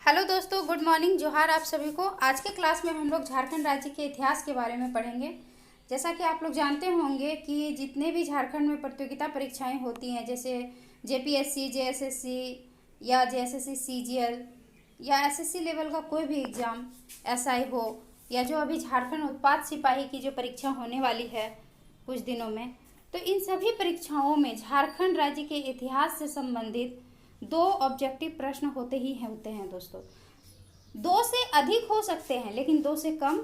Hello दोस्तों, good morning, जोहार आप सभी को। आज के क्लास में हम लोग झारखंड राज्य के इतिहास के बारे में पढ़ेंगे। जैसा कि आप लोग जानते होंगे कि जितने भी झारखंड में प्रतियोगिता परीक्षाएं होती हैं, जैसे जेपीएससी, जेएसएससी या जेएसएससी सीजीएल या एसएससी लेवल का कोई भी एग्ज़ाम, एसआई हो, या जो अभी झारखंड उत्पाद सिपाही की जो परीक्षा होने वाली है कुछ दिनों में, तो इन सभी परीक्षाओं में झारखंड राज्य के इतिहास से संबंधित 2 ऑब्जेक्टिव प्रश्न होते हैं दोस्तों। 2 से अधिक हो सकते हैं, लेकिन 2 से कम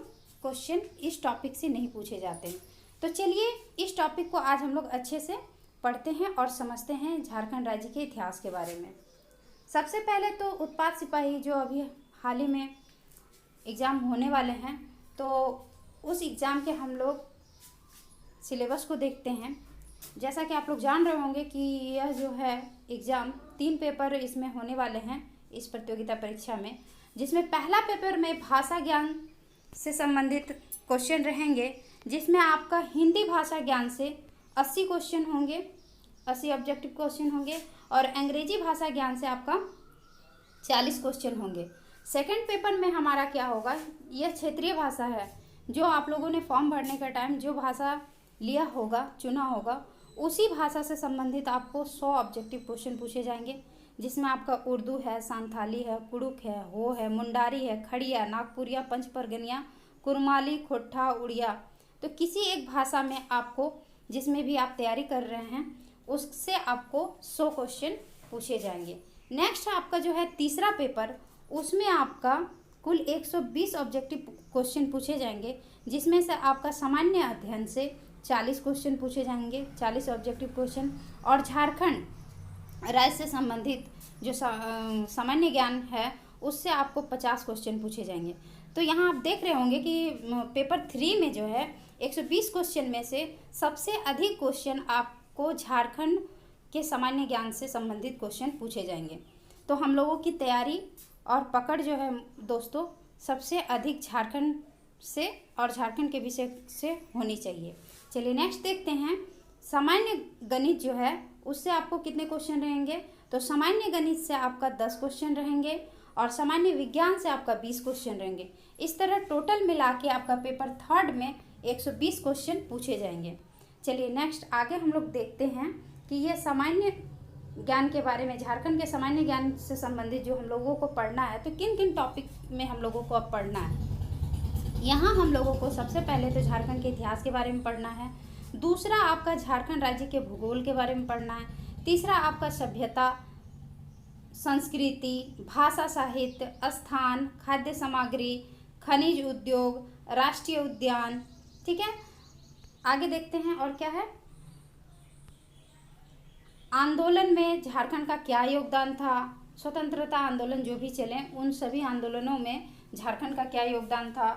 क्वेश्चन इस टॉपिक से नहीं पूछे जाते हैं। तो चलिए इस टॉपिक को आज हम लोग अच्छे से पढ़ते हैं और समझते हैं झारखंड राज्य के इतिहास के बारे में। सबसे पहले तो उत्पाद सिपाही जो अभी हाल ही में एग्ज़ाम होने वाले हैं, तो उस एग्ज़ाम के हम लोग सिलेबस को देखते हैं। जैसा कि आप लोग जान रहे होंगे कि यह जो है एग्ज़ाम 3 पेपर इसमें होने वाले हैं इस प्रतियोगिता परीक्षा में, जिसमें पहला पेपर में भाषा ज्ञान से संबंधित क्वेश्चन रहेंगे, जिसमें आपका हिंदी भाषा ज्ञान से 80 क्वेश्चन होंगे, 80 ऑब्जेक्टिव क्वेश्चन होंगे, और अंग्रेजी भाषा ज्ञान से आपका 40 क्वेश्चन होंगे। सेकंड पेपर में हमारा क्या होगा, यह क्षेत्रीय भाषा है। जो आप लोगों ने फॉर्म भरने का टाइम जो भाषा लिया होगा, चुना होगा, उसी भाषा से संबंधित आपको 100 ऑब्जेक्टिव क्वेश्चन पूछे जाएंगे, जिसमें आपका उर्दू है, सांथाली है, कुड़ुक है, हो है, मुंडारी है, खड़िया, नागपुरिया, पंचपरगनिया, कुरमाली, खोट्ठा, उड़िया। तो किसी एक भाषा में आपको, जिसमें भी आप तैयारी कर रहे हैं, उससे आपको 100 क्वेश्चन पूछे जाएंगे। नेक्स्ट आपका जो है तीसरा पेपर, उसमें आपका कुल 120 ऑब्जेक्टिव क्वेश्चन पूछे जाएंगे, जिसमें से आपका सामान्य अध्ययन से 40 क्वेश्चन पूछे जाएंगे, 40 ऑब्जेक्टिव क्वेश्चन, और झारखंड राज्य से संबंधित जो सामान्य ज्ञान है उससे आपको 50 क्वेश्चन पूछे जाएंगे। तो यहाँ आप देख रहे होंगे कि पेपर 3 में जो है 120 क्वेश्चन में से सबसे अधिक क्वेश्चन आपको झारखंड के सामान्य ज्ञान से संबंधित क्वेश्चन पूछे जाएंगे। तो हम लोगों की तैयारी और पकड़ जो है दोस्तों, सबसे अधिक झारखंड से और झारखंड के विषय से होनी चाहिए। चलिए नेक्स्ट देखते हैं। सामान्य गणित जो है उससे आपको कितने क्वेश्चन रहेंगे, तो सामान्य गणित से आपका 10 क्वेश्चन रहेंगे, और सामान्य विज्ञान से आपका 20 क्वेश्चन रहेंगे। इस तरह टोटल मिला के आपका पेपर 3 में 120 क्वेश्चन पूछे जाएंगे। चलिए नेक्स्ट आगे हम लोग देखते हैं कि ये सामान्य ज्ञान के बारे में, झारखंड के सामान्य ज्ञान से संबंधित जो हम लोगों को पढ़ना है, तो किन किन टॉपिक में हम लोगों को अब पढ़ना है। यहाँ हम लोगों को सबसे पहले तो झारखंड के इतिहास के बारे में पढ़ना है, दूसरा आपका झारखंड राज्य के भूगोल के बारे में पढ़ना है, तीसरा आपका सभ्यता, संस्कृति, भाषा साहित्य, स्थान, खाद्य सामग्री, खनिज उद्योग, राष्ट्रीय उद्यान। ठीक है, आगे देखते हैं और क्या है। आंदोलन में झारखंड का क्या योगदान था, स्वतंत्रता आंदोलन जो भी चले उन सभी आंदोलनों में झारखंड का क्या योगदान था,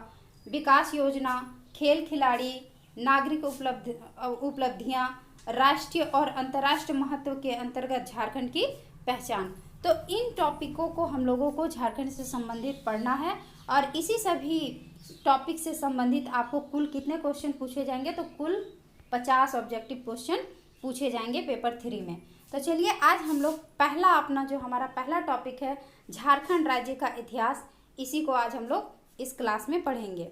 विकास योजना, खेल खिलाड़ी, नागरिक उपलब्धियां, राष्ट्रीय और अंतर्राष्ट्रीय महत्व के अंतर्गत झारखंड की पहचान। तो इन टॉपिकों को हम लोगों को झारखंड से संबंधित पढ़ना है, और इसी सभी टॉपिक से संबंधित आपको कुल कितने क्वेश्चन पूछे जाएंगे, तो कुल 50 ऑब्जेक्टिव क्वेश्चन पूछे जाएंगे पेपर 3 में। तो चलिए आज हम लोग पहला अपना जो हमारा पहला टॉपिक है झारखंड राज्य का इतिहास, इसी को आज हम लोग इस क्लास में पढ़ेंगे।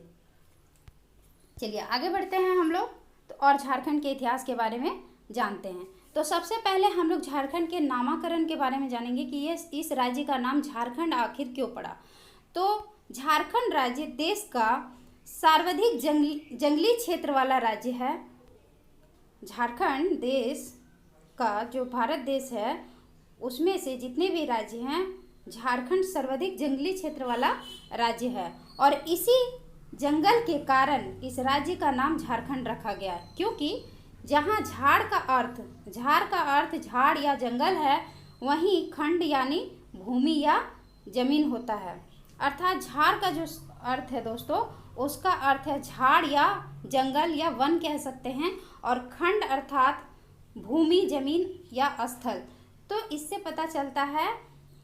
चलिए आगे बढ़ते हैं हम लोग तो, और झारखंड के इतिहास के बारे में जानते हैं। तो सबसे पहले हम लोग झारखंड के नामकरण के बारे में जानेंगे कि ये इस राज्य का नाम झारखंड आखिर क्यों पड़ा। तो झारखंड राज्य देश का सर्वाधिक जंगली क्षेत्र वाला राज्य है। झारखंड देश का जो भारत देश है उसमें से जितने भी राज्य हैं, झारखंड सर्वाधिक जंगली क्षेत्र वाला राज्य है, और इसी जंगल के कारण इस राज्य का नाम झारखंड रखा गया है। क्योंकि जहाँ झाड़ का अर्थ झाड़ या जंगल है, वहीं खंड यानी भूमि या जमीन होता है। अर्थात झाड़ का जो अर्थ है दोस्तों, उसका अर्थ है झाड़ या जंगल या वन कह सकते हैं, और खंड अर्थात भूमि, जमीन या स्थल। तो इससे पता चलता है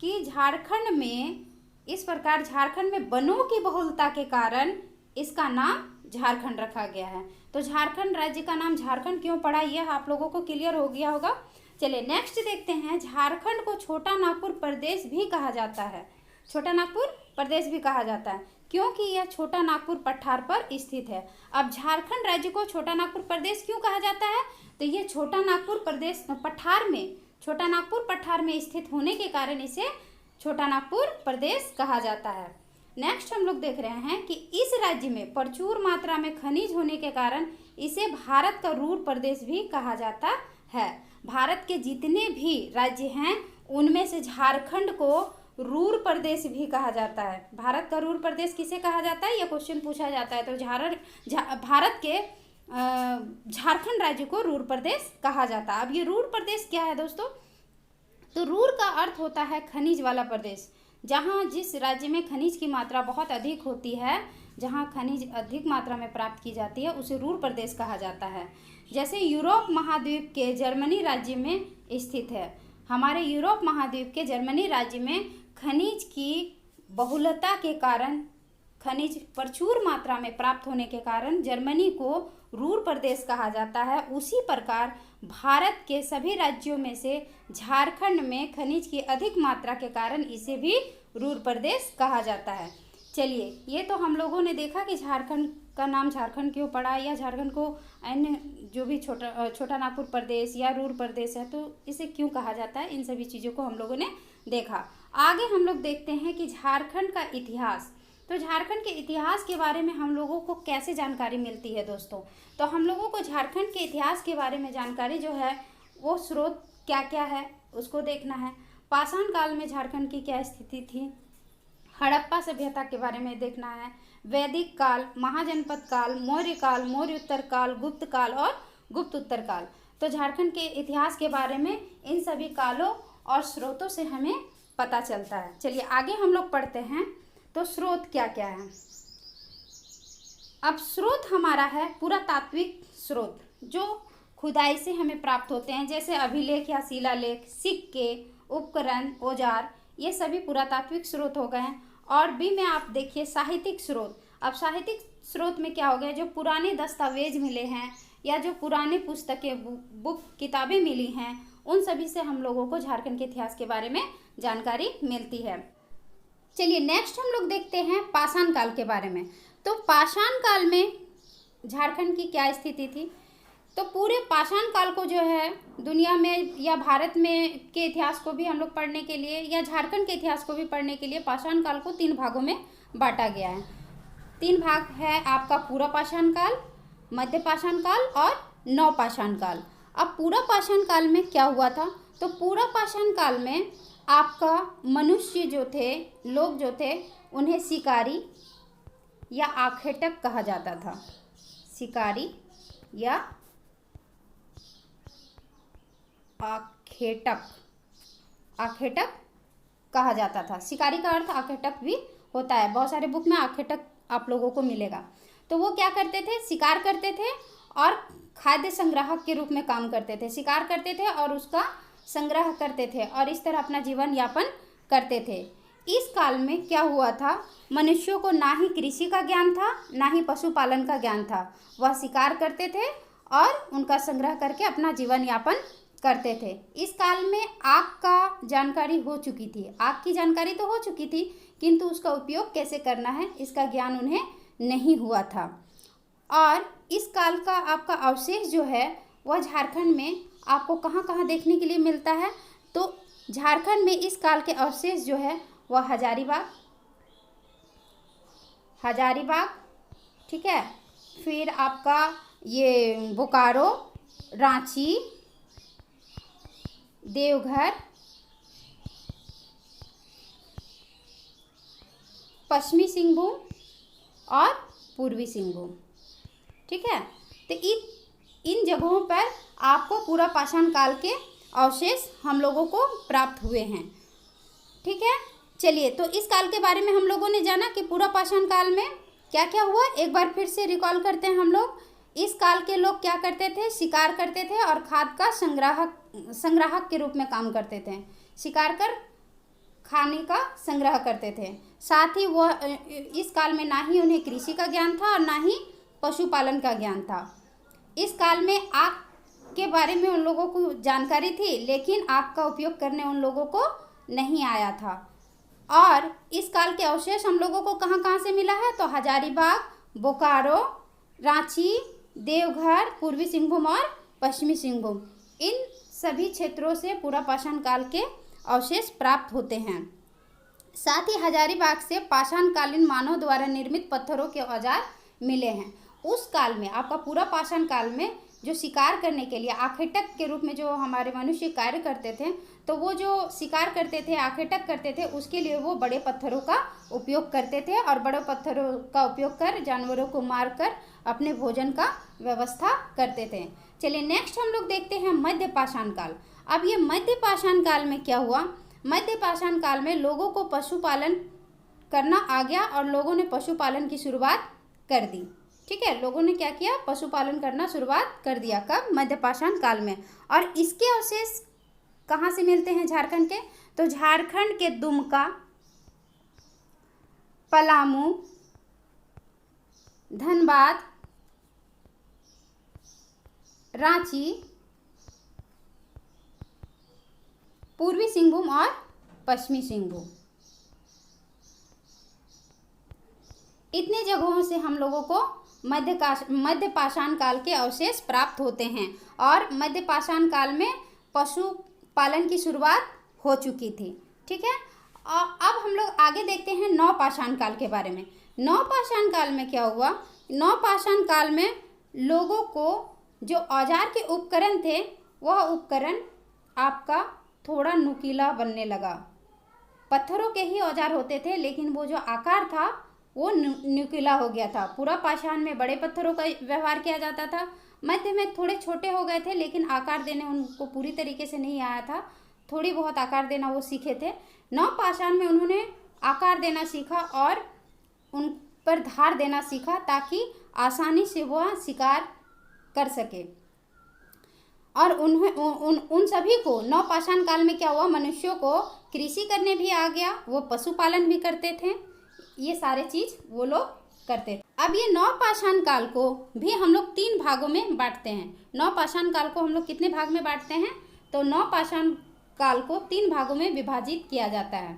कि झारखंड में, इस प्रकार झारखंड में वनों की बहुलता के कारण इसका नाम झारखंड रखा गया है। तो झारखंड राज्य का नाम झारखंड क्यों पड़ा, यह आप लोगों को क्लियर हो गया होगा। चलिए नेक्स्ट देखते हैं। झारखंड को छोटा नागपुर प्रदेश भी कहा जाता है। छोटा नागपुर प्रदेश भी कहा जाता है, क्योंकि यह छोटा नागपुर पठार पर स्थित है। अब झारखंड राज्य को छोटा नागपुर प्रदेश क्यों कहा जाता है? तो ये छोटा नागपुर प्रदेश पठार में, छोटा नागपुर पठार में स्थित होने के कारण इसे छोटा नागपुर प्रदेश कहा जाता है। नेक्स्ट हम लोग देख रहे हैं कि इस राज्य में प्रचुर मात्रा में खनिज होने के कारण इसे भारत का रूर प्रदेश भी कहा जाता है। भारत के जितने भी राज्य हैं उनमें से झारखंड को रूर प्रदेश भी कहा जाता है। भारत का रूर प्रदेश किसे कहा जाता है, यह क्वेश्चन पूछा जाता है। तो भारत के झारखंड राज्य को रूर प्रदेश कहा जाता है। अब ये रूर प्रदेश क्या है दोस्तों? तो रूर का अर्थ होता है खनिज वाला प्रदेश। जहाँ जिस राज्य में खनिज की मात्रा बहुत अधिक होती है, जहाँ खनिज अधिक मात्रा में प्राप्त की जाती है, उसे रूर प्रदेश कहा जाता है। जैसे यूरोप महाद्वीप के जर्मनी राज्य में स्थित है। हमारे यूरोप महाद्वीप के जर्मनी राज्य में खनिज की बहुलता के कारण, खनिज प्रचुर मात्रा में प्राप्त होने के कारण जर्मनी को रूर प्रदेश कहा जाता है। उसी प्रकार भारत के सभी राज्यों में से झारखंड में खनिज की अधिक मात्रा के कारण इसे भी रूर प्रदेश कहा जाता है। चलिए, ये तो हम लोगों ने देखा कि झारखंड का नाम झारखंड क्यों पड़ा, या झारखंड को अन्य जो भी छोटा नागपुर प्रदेश या रूर प्रदेश है तो इसे क्यों कहा जाता है, इन सभी चीज़ों को हम लोगों ने देखा। आगे हम लोग देखते हैं कि झारखंड का इतिहास। तो झारखंड के इतिहास के बारे में हम लोगों को कैसे जानकारी मिलती है दोस्तों? तो हम लोगों को झारखंड के इतिहास के बारे में जानकारी जो है वो स्रोत क्या क्या है उसको देखना है। पाषाण काल में झारखंड की क्या स्थिति थी, हड़प्पा सभ्यता के बारे में देखना है, वैदिक काल, महाजनपद काल, मौर्य काल, मौर्य उत्तर काल, गुप्त काल और गुप्त उत्तर काल। तो झारखंड के इतिहास के बारे में इन सभी कालों और स्रोतों से हमें पता चलता है। चलिए आगे हम लोग पढ़ते हैं। तो स्रोत क्या क्या है? अब स्रोत हमारा है पुरातात्विक स्रोत जो खुदाई से हमें प्राप्त होते हैं, जैसे अभिलेख या शिलालेख, सिक्के, उपकरण, औजार, ये सभी पुरातात्विक स्रोत हो गए हैं। और बी में आप देखिए साहित्यिक स्रोत। अब साहित्यिक स्रोत में क्या हो गया, जो पुराने दस्तावेज मिले हैं या जो पुराने पुस्तकें, बुक, किताबें मिली हैं, उन सभी से हम लोगों को झारखंड के इतिहास के बारे में जानकारी मिलती है। चलिए नेक्स्ट हम लोग देखते हैं पाषाण काल के बारे में। तो पाषाण काल में झारखंड की क्या स्थिति थी? तो पूरे पाषाण काल को जो है दुनिया में या भारत में के इतिहास को भी हम लोग पढ़ने के लिए या झारखंड के इतिहास को भी पढ़ने के लिए पाषाण काल को 3 भागों में बांटा गया है। 3 भाग है आपका पूरा पाषाण काल, मध्य पाषाण काल और नवपाषाण काल। अब पूरा पाषाण काल में क्या हुआ था? तो पूरा पाषाण काल में आपका मनुष्य जो थे, लोग जो थे, उन्हें शिकारी या आखेटक कहा जाता था। शिकारी या आखेटक कहा जाता था। शिकारी का अर्थ आखेटक भी होता है, बहुत सारे बुक में आखेटक आप लोगों को मिलेगा। तो वो क्या करते थे? शिकार करते थे और खाद्य संग्राहक के रूप में काम करते थे। शिकार करते थे और उसका संग्रह करते थे और इस तरह अपना जीवन यापन करते थे। इस काल में क्या हुआ था? मनुष्यों को ना ही कृषि का ज्ञान था, ना ही पशुपालन का ज्ञान था। वह शिकार करते थे और उनका संग्रह करके अपना जीवन यापन करते थे। इस काल में आग का जानकारी हो चुकी थी, आग की जानकारी तो हो चुकी थी, किंतु उसका उपयोग कैसे करना है इसका ज्ञान उन्हें नहीं हुआ था। और इस काल का आपका अवशेष जो है वह झारखंड में आपको कहाँ कहाँ देखने के लिए मिलता है? तो झारखंड में इस काल के अवशेष जो है वह हजारीबाग, ठीक है, फिर आपका ये बोकारो, रांची, देवघर, पश्चिमी सिंहभूम और पूर्वी सिंहभूम, ठीक है। तो इन जगहों पर आपको पूरा पाषाण काल के अवशेष हम लोगों को प्राप्त हुए हैं, ठीक है। चलिए, तो इस काल के बारे में हम लोगों ने जाना कि पूरा पाषाण काल में क्या क्या हुआ। एक बार फिर से रिकॉल करते हैं हम लोग। इस काल के लोग क्या करते थे? शिकार करते थे और खाद्य का संग्राहक के रूप में काम करते थे। शिकार कर खाने का संग्रह करते थे। साथ ही वह इस काल में ना ही उन्हें कृषि का ज्ञान था और ना ही पशुपालन का ज्ञान था। इस काल में आग के बारे में उन लोगों को जानकारी थी, लेकिन आग का उपयोग करने उन लोगों को नहीं आया था। और इस काल के अवशेष हम लोगों को कहाँ कहाँ से मिला है, तो हजारीबाग, बोकारो, रांची, देवघर, पूर्वी सिंहभूम और पश्चिमी सिंहभूम, इन सभी क्षेत्रों से पूरा पाषाण काल के अवशेष प्राप्त होते हैं। साथ ही हजारीबाग से पाषाण कालीन मानव द्वारा निर्मित पत्थरों के औजार मिले हैं। उस काल में आपका पूरा पाषाण काल में जो शिकार करने के लिए आखेटक के रूप में जो हमारे मनुष्य कार्य करते थे, तो वो जो शिकार करते थे, आखेटक करते थे, उसके लिए वो बड़े पत्थरों का उपयोग करते थे और बड़े पत्थरों का उपयोग कर जानवरों को मारकर अपने भोजन का व्यवस्था करते थे। चलिए नेक्स्ट हम लोग देखते हैं मध्य पाषाण काल। अब ये मध्य पाषाण काल में क्या हुआ, मध्य पाषाण काल में लोगों को पशुपालन करना आ गया और लोगों ने पशुपालन की शुरुआत कर दी। ठीक है, लोगों ने क्या किया, पशुपालन करना शुरुआत कर दिया। कब, मध्य पाषाण काल में। और इसके अवशेष कहाँ से मिलते हैं झारखंड के, तो झारखंड के दुमका, पलामू, धनबाद, रांची, पूर्वी सिंहभूम और पश्चिमी सिंहभूम, इतने जगहों से हम लोगों को मध्य पाषाण काल के अवशेष प्राप्त होते हैं। और मध्य पाषाण काल में पशुपालन की शुरुआत हो चुकी थी। ठीक है, अब हम लोग आगे देखते हैं नव पाषाण काल के बारे में। नव पाषाण काल में क्या हुआ, नव पाषाण काल में लोगों को जो औजार के उपकरण थे, वह उपकरण आपका थोड़ा नुकीला बनने लगा। पत्थरों के ही औजार होते थे, लेकिन वो जो आकार था वो नुकीला हो गया था। पूरा पाषाण में बड़े पत्थरों का व्यवहार किया जाता था, मध्य में थोड़े छोटे हो गए थे, लेकिन आकार देने उनको पूरी तरीके से नहीं आया था, थोड़ी बहुत आकार देना वो सीखे थे। नव पाषाण में उन्होंने आकार देना सीखा और उन पर धार देना सीखा, ताकि आसानी से वह शिकार कर सके। और उन सभी को नव पाषाण काल में क्या हुआ, मनुष्यों को कृषि करने भी आ गया, वो पशुपालन भी करते थे, ये सारे चीज वो लोग करते थे। अब ये नव पाषाण काल को भी हम लोग 3 भागों में बांटते हैं। नव पाषाण काल को हम लोग कितने भाग में बांटते हैं, तो नव पाषाण काल को 3 भागों में विभाजित किया जाता है।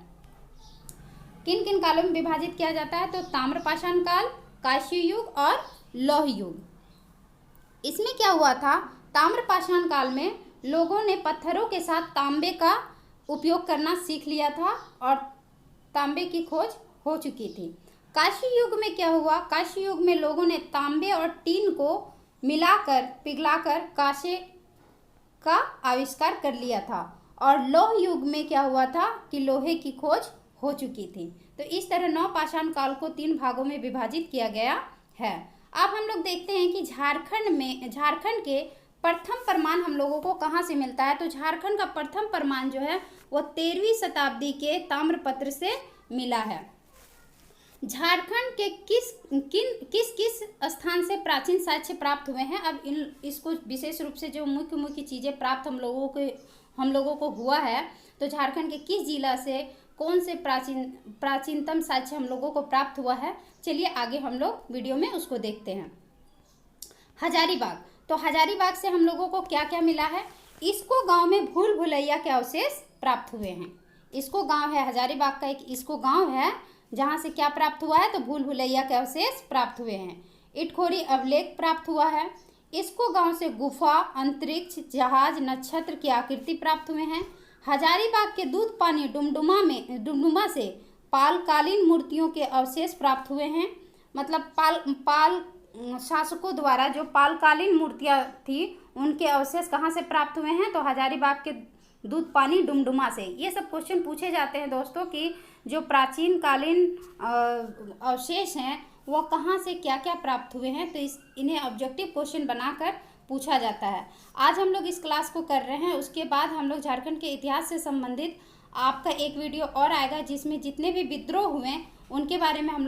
किन किन कालों में विभाजित किया जाता है, तो ताम्र पाषाण काल, कांस्य युग और लौह युग। इसमें क्या हुआ था, ताम्र पाषाण काल में लोगों ने पत्थरों के साथ तांबे का उपयोग करना सीख लिया था और तांबे की खोज हो चुकी थी। कांस्य युग में क्या हुआ, कांस्य युग में लोगों ने तांबे और टीन को मिलाकर पिघलाकर कांसे का आविष्कार कर लिया था। और लौह युग में क्या हुआ था कि लोहे की खोज हो चुकी थी। तो इस तरह नव पाषाण काल को 3 भागों में विभाजित किया गया है। अब हम लोग देखते हैं कि झारखंड के प्रथम प्रमाण हम लोगों को कहाँ से मिलता है, तो झारखंड का प्रथम प्रमाण जो है वो 13वीं शताब्दी के ताम्रपत्र से मिला है। झारखंड के किस स्थान से प्राचीन साक्ष्य प्राप्त हुए हैं, अब इसको विशेष रूप से जो मुख्य चीज़ें प्राप्त हम लोगों को हुआ है, तो झारखंड के किस जिला से कौन से प्राचीनतम साक्ष्य हम लोगों को प्राप्त हुआ है, चलिए आगे हम लोग वीडियो में उसको देखते हैं। हजारीबाग, तो हजारीबाग से हम लोगों को क्या क्या मिला है, इसको गांव में भूल भुलैया के अवशेष प्राप्त हुए हैं। इसको गांव है, हजारीबाग का एक इसको गांव है, जहां से क्या प्राप्त हुआ है, तो भूल भुलैया के अवशेष प्राप्त हुए हैं। इटखोरी अभिलेख प्राप्त हुआ है। इसको गांव से गुफा, अंतरिक्ष, जहाज, नक्षत्र की आकृति प्राप्त हुए हैं। हजारीबाग के दूध पानी डुमडुमा से पालकालीन मूर्तियों के अवशेष प्राप्त हुए हैं। मतलब पाल शासकों द्वारा जो पालकालीन मूर्तियां थी उनके अवशेष कहाँ से प्राप्त हुए हैं, तो हजारीबाग के दूध पानी डुमडुमा से। ये सब क्वेश्चन पूछे जाते हैं दोस्तों कि जो प्राचीन कालीन अवशेष हैं वो कहाँ से क्या क्या प्राप्त हुए हैं, तो इन्हें ऑब्जेक्टिव क्वेश्चन बनाकर पूछा जाता है। आज हम लोग इस क्लास को कर रहे हैं, उसके बाद हम लोग झारखंड के इतिहास से संबंधित आपका एक वीडियो और आएगा, जिसमें जितने भी विद्रोह हुए उनके बारे में हम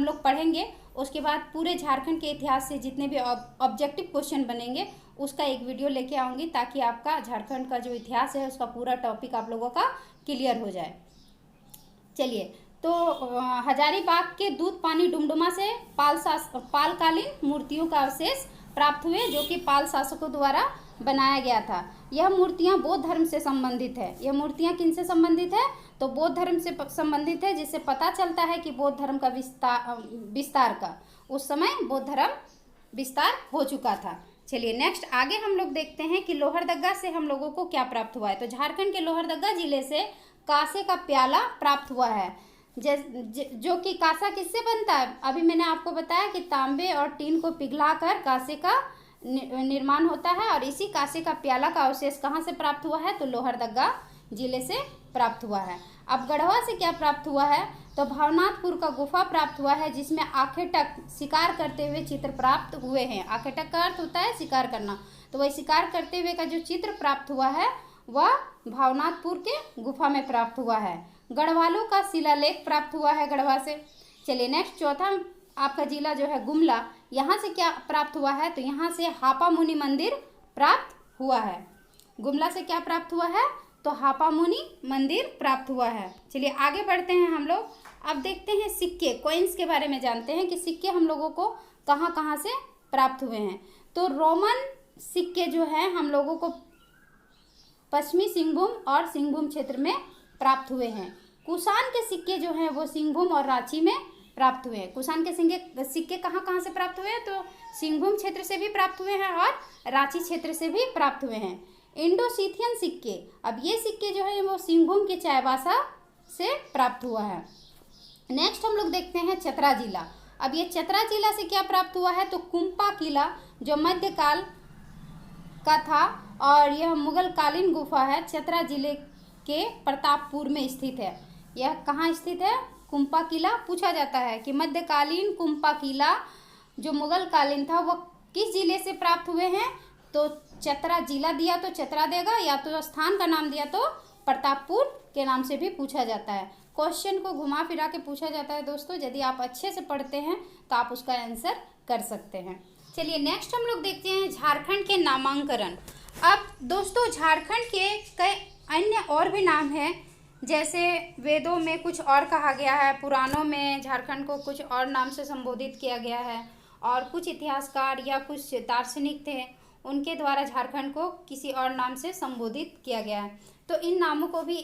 लोग पढ़ेंगे। उसके बाद पूरे झारखंड के इतिहास से जितने भी ऑब्जेक्टिव क्वेश्चन बनेंगे उसका एक वीडियो लेके आऊँगी, ताकि आपका झारखंड का जो इतिहास है उसका पूरा टॉपिक आप लोगों का क्लियर हो जाए। चलिए, तो हजारीबाग के दूध पानी डुमडुमा से पालकालीन मूर्तियों का अवशेष प्राप्त हुए, जो कि पाल शासकों द्वारा बनाया गया था। यह मूर्तियां बौद्ध धर्म से संबंधित है। यह मूर्तियां किन से संबंधित है, तो बौद्ध धर्म से संबंधित है, जिससे पता चलता है कि बौद्ध धर्म का विस्तार का उस समय बौद्ध धर्म विस्तार हो चुका था। चलिए नेक्स्ट आगे हम लोग देखते हैं कि लोहरदगा से हम लोगों को क्या प्राप्त हुआ है। तो झारखंड के लोहरदगा जिले से कांसे का प्याला प्राप्त हुआ है, जो कि कांसा किससे बनता है? अभी मैंने आपको बताया कि तांबे और टीन को पिघलाकर कांसे का निर्माण होता है, और इसी कांसे का प्याला का अवशेष कहाँ से प्राप्त हुआ है? तो लोहरदगा जिले से प्राप्त हुआ है। अब गढ़वा से क्या प्राप्त हुआ है? तो भावनाथपुर का गुफा प्राप्त हुआ है, जिसमें आखेटक शिकार करते हुए चित्र प्राप्त हुए हैं। आखेटक का अर्थ होता है शिकार करना, तो वही शिकार करते हुए का जो चित्र प्राप्त हुआ है वह भावनाथपुर के गुफा में प्राप्त हुआ है। गढ़वालों का शिलालेख प्राप्त हुआ है गढ़वा से। चलिए नेक्स्ट चौथा आपका जिला जो है गुमला, यहाँ से क्या प्राप्त हुआ है? तो यहाँ से हापा मुनि मंदिर प्राप्त हुआ है। गुमला से क्या प्राप्त हुआ है? तो हापा मुनि मंदिर प्राप्त हुआ है। चलिए आगे बढ़ते हैं हम लोग। अब देखते हैं सिक्के, कॉइन्स के बारे में जानते हैं कि सिक्के हम लोगों को कहाँ कहाँ से प्राप्त हुए हैं। तो रोमन सिक्के जो हैं हम लोगों को पश्चिमी सिंहभूम और सिंहभूम क्षेत्र में प्राप्त हुए हैं। कुषाण के सिक्के जो हैं वो सिंहभूम और रांची में प्राप्त हुए हैं। कुषाण के सिक्के कहाँ कहाँ से प्राप्त हुए हैं? तो सिंहभूम क्षेत्र से भी प्राप्त हुए हैं और रांची क्षेत्र से भी प्राप्त हुए हैं। इंडोसिथियन सिक्के, अब ये सिक्के जो है वो सिंहभूम के चाईबासा से प्राप्त हुआ है। नेक्स्ट हम लोग देखते हैं चतरा जिला। अब ये चतरा जिला से क्या प्राप्त हुआ है? तो कुंपा किला जो मध्यकाल का था और यह मुगल कालीन गुफा है, चतरा जिले के प्रतापपुर में स्थित है। यह कहाँ स्थित है? कुंपा किला। पूछा जाता है कि मध्यकालीन कुंपा किला जो मुगल कालीन था वह किस जिले से प्राप्त हुए हैं? तो चतरा जिला दिया तो चतरा देगा, या तो स्थान का नाम दिया तो प्रतापपुर के नाम से भी पूछा जाता है। क्वेश्चन को घुमा फिरा के पूछा जाता है दोस्तों, यदि आप अच्छे से पढ़ते हैं तो आप उसका आंसर कर सकते हैं। चलिए नेक्स्ट हम लोग देखते हैं झारखंड के नामांकन। अब दोस्तों झारखंड के कई अन्य और भी नाम हैं, जैसे वेदों में कुछ और कहा गया है, पुराणों में झारखंड को कुछ और नाम से संबोधित किया गया है, और कुछ इतिहासकार या कुछ दार्शनिक थे उनके द्वारा झारखंड को किसी और नाम से संबोधित किया गया है। तो इन नामों को भी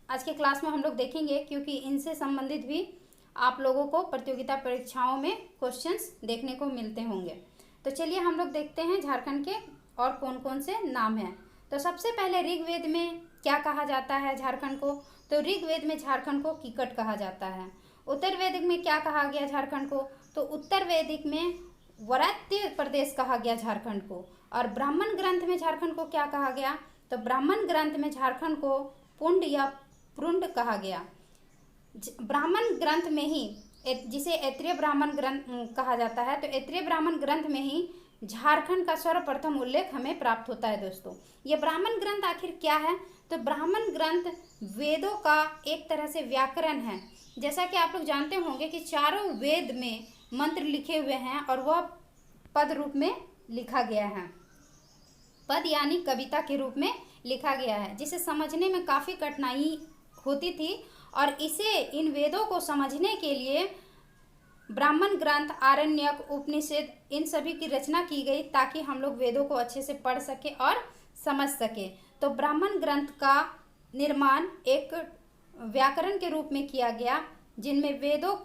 आज के क्लास में हम लोग देखेंगे, क्योंकि इनसे संबंधित भी आप लोगों को प्रतियोगिता परीक्षाओं में क्वेश्चंस देखने को मिलते होंगे। तो चलिए हम लोग देखते हैं झारखंड के और कौन कौन से नाम हैं। तो सबसे पहले ऋग्वेद में क्या कहा जाता है झारखंड को? तो ऋग्वेद में झारखंड को कीकट कहा जाता है। उत्तर वैदिक में क्या कहा गया झारखंड को? तो उत्तर वैदिक में वरात्य प्रदेश कहा गया झारखंड को। और ब्राह्मण ग्रंथ में झारखंड को क्या कहा गया? तो ब्राह्मण ग्रंथ में झारखंड को पुंड या प्रुंड कहा गया। ब्राह्मण ग्रंथ में ही, जिसे ऐत्रेय ब्राह्मण ग्रंथ कहा जाता है, तो ऐत्रेय ब्राह्मण ग्रंथ में ही झारखंड का सर्वप्रथम उल्लेख हमें प्राप्त होता है। दोस्तों ये ब्राह्मण ग्रंथ आखिर क्या है? तो ब्राह्मण ग्रंथ वेदों का एक तरह से व्याकरण है। जैसा कि आप लोग जानते होंगे कि चारों वेद में मंत्र लिखे हुए हैं और वह पद रूप में लिखा गया है। पद यानी कविता के रूप में लिखा गया है, जिसे समझने में काफ़ी कठिनाई होती थी, और इसे इन वेदों को समझने के लिए ब्राह्मण ग्रंथ, आरण्यक, उपनिषद इन सभी की रचना की गई, ताकि हम लोग वेदों को अच्छे से पढ़ सके और समझ सके। तो ब्राह्मण ग्रंथ का निर्माण एक व्याकरण के रूप में किया गया, जिनमें वेदों